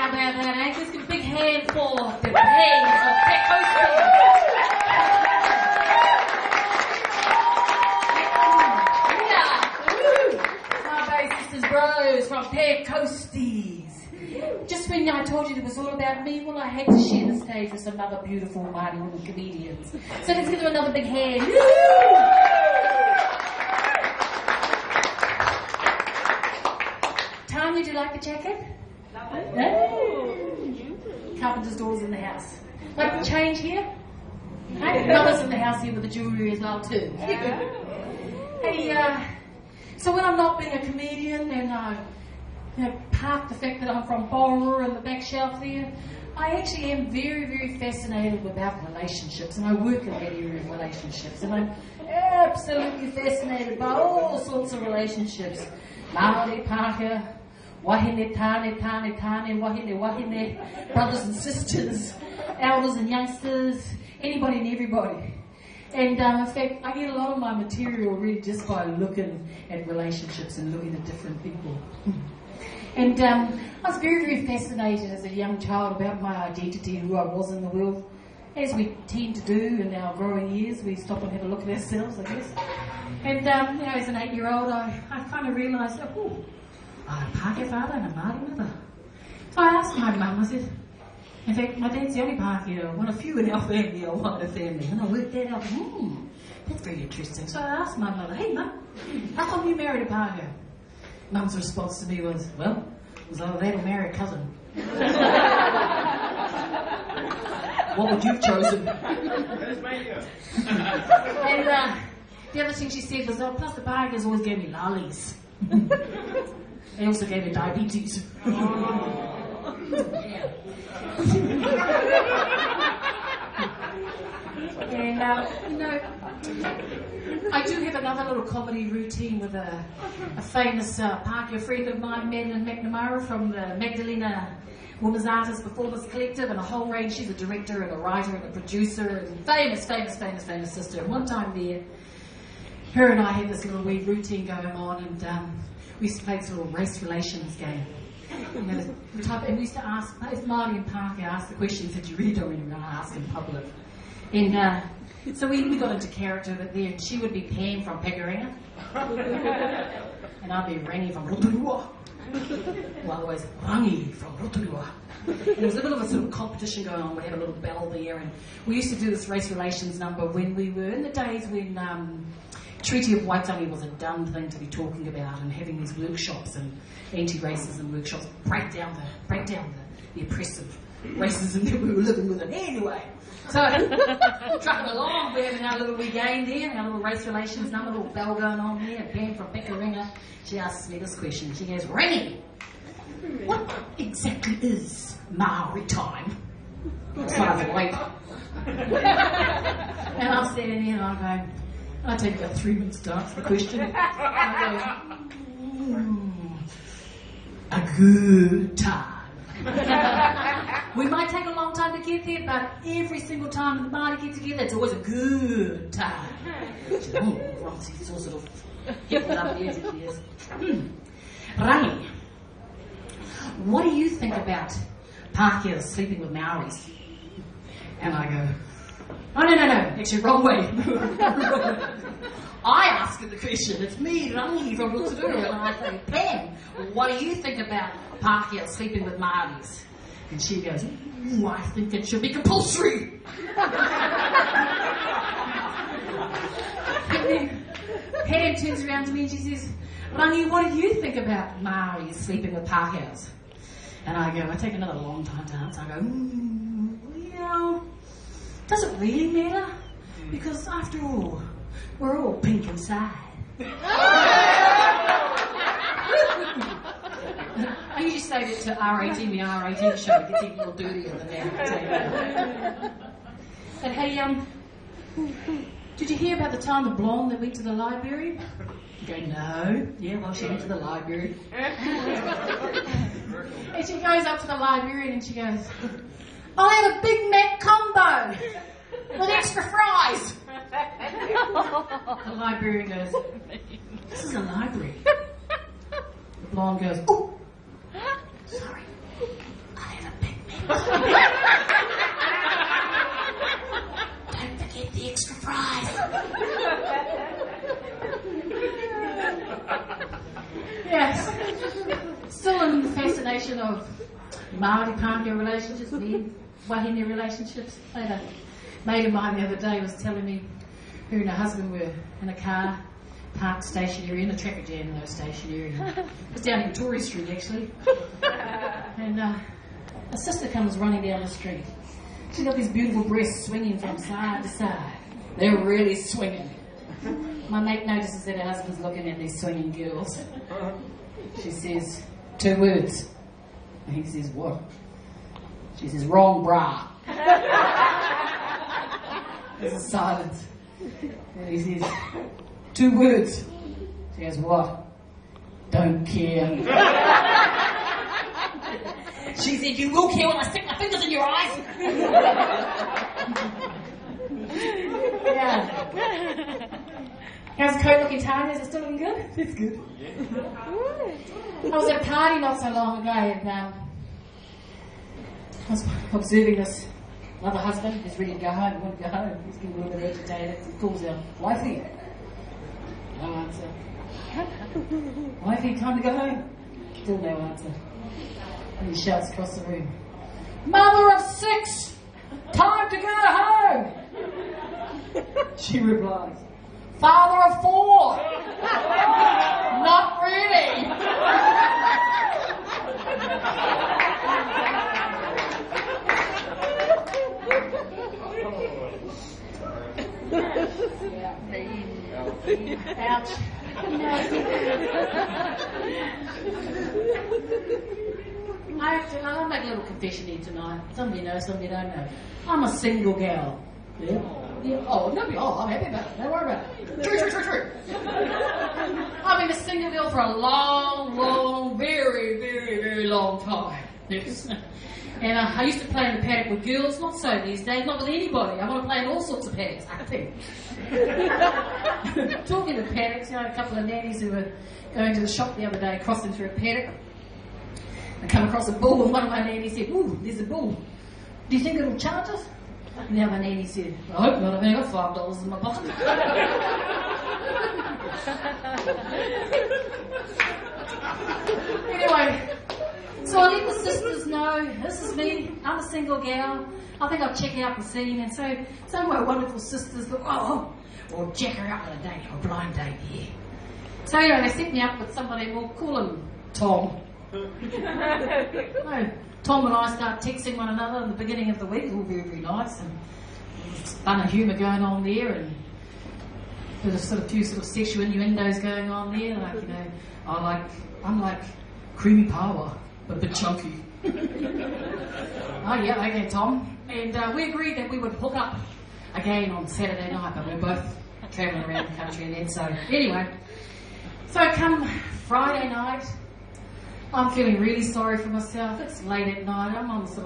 How about that, eh? Let's give a big hand for the Pens of Pet Coasties. Sisters Bros from Pet Coasties. Just when I told you it was all about me, well, I had to share the stage with some other beautiful mighty women comedians. So let's give them another big hand. Tanya, do you like the jacket? Love it. No? Carpenter's doors in the house. Like the change here? Hey, Mother's in the house here with the jewellery as well too. Hey, so when I'm not being a comedian and I park the fact that I'm from Borra and the back shelf there, I actually am very, very fascinated about relationships, and I work in that area of relationships, and I'm absolutely fascinated by all sorts of relationships. Māori, Pākehā, wahine, tāne, tāne, tāne, wahine, wahine, brothers and sisters, elders and youngsters, anybody and everybody. And in fact, I get a lot of my material really just by looking at relationships and looking at different people. And I was very, very fascinated as a young child about my identity and who I was in the world. As we tend to do in our growing years, we stop and have a look at ourselves, I guess. And as an 8-year-old, I kind of realised, I have a Pākehā father and a Māori mother. So I asked my mum, I said, in fact, my dad's the only Pākehā, one of few in our family, or one of the family. And I worked that out, that's very interesting. So I asked my mother, hey Mum, how come you married a Pākehā? Mum's response to me was, well, it was either that or marry a cousin. What would you have chosen? And the other thing she said was, oh, plus the Pākehās always gave me lollies. They also gave me diabetes. And, I do have another little comedy routine with a famous Pākehā friend of mine, Madeline McNamara from the Magdalena Women's Artists Performance Collective, and a whole range. She's a director and a writer and a producer and famous sister. And one time there, her and I had this little wee routine going on, and we used to play this little race relations game. And we used to ask, if Māori and Pākehā asked the questions that you really don't really want to ask in public. And so we got into character with there, and she would be Pam from Pekaringa, and I'd be Rangi from Rotorua. Well, always Rangi from Rotorua. And there was a bit of a sort of competition going on. We had a little bell there, and we used to do this race relations number when we were in the days when Treaty of Waitangi was a dumb thing to be talking about, and having these workshops and anti-racism workshops break down the oppressive racism that we were living with. And anyway, so trucking along, we're having our little wee game there, our little race relations number, little bell going on there, and Pam from Pekaringa, she asks me this question. She goes, Rangi, what exactly is Maori time? It's not a wait. And I'm standing there and I'm going, I take about 3 minutes to answer the question. I go, a good time. We might take a long time to get there, but every single time the Māori get together, it's always a good time. She's Roxy, it's all sort of getting up the edge of the ears. Rangi, what do you think about Pākehā sleeping with Maoris? And I go, oh, no, actually, wrong way. I ask her the question. It's me, Rangi from Rotorua, and I say, Pam, what do you think about Pākehā sleeping with Māoris? And she goes, ooh, I think it should be compulsory. And then Pam turns around to me and she says, Rangi, what do you think about Māoris sleeping with Pākehās? And I take another long time to answer. I go, well, does it really matter? Because after all, we're all pink inside. I usually say that to R18, the R18 show. It gets even more dirtier than that. But hey, did you hear about the time the blonde that went to the library? You go, no. Yeah, well, she went to the library. And she goes up to the librarian and she goes, I have a Big Mac combo with extra fries. The librarian goes, this is a library. The blonde goes, oh, sorry, I combination of Māori Pāngia relationships, me, wahine relationships. I had a mate of mine the other day was telling me her and her husband were in a car, parked stationary in a traffic jam in those stationary. It was down in Tory Street actually. And a sister comes running down the street. She's got these beautiful breasts swinging from side to side. They're really swinging. My mate notices that her husband's looking at these swinging girls. She says 2 words. And he says, what? She says, wrong bra. There's a silence. And he says, 2 words. She goes, what? Don't care. She said, you will care when I stick my fingers in your eyes. Yeah. How's the coat looking, Tanya? Is it still looking good? It's good. I was at a party not so long ago and I was observing this other husband who's ready to go home. He wanted to go home. He's getting a little bit agitated. He calls out, wifey. No answer. Wifey, time to go home. Still no answer. And he shouts across the room, mother of 6, time to go home. She replies, father of 4, not really. Ouch. I'll make a little confession here tonight. Some of you know, some of you don't know. I'm a single gal. Yeah. Yeah. Oh, no, I'm happy about it. Don't worry about it. True. I've been a single girl for a long, very, very, very long time. Yes. And I used to play in the paddock with girls, not so these days, not with anybody. I want to play in all sorts of paddocks, I think. Talking of paddocks, a couple of nannies who were going to the shop the other day, crossing through a paddock. I come across a bull, and one of my nannies said, ooh, there's a bull. Do you think it'll charge us? And the other nanny said, I hope not, I've only got $5 in my pocket. Anyway, so I let the sisters know, this is me, I'm a single gal. I think I'll check out the scene, and so some of my wonderful sisters thought, we'll check her out on a date, a blind date here. So anyway, they set me up with somebody, we'll call him Tom. Tom and I start texting one another in the beginning of the week, all very, very nice, and there's fun and humour going on there, and there's a few sexual innuendos going on there, like, I'm like creamy power, but a bit chunky. Oh yeah, okay, Tom. And we agreed that we would hook up again on Saturday night, but we're both travelling around the country then, so anyway. So come Friday night, I'm feeling really sorry for myself. It's late at night, I'm on the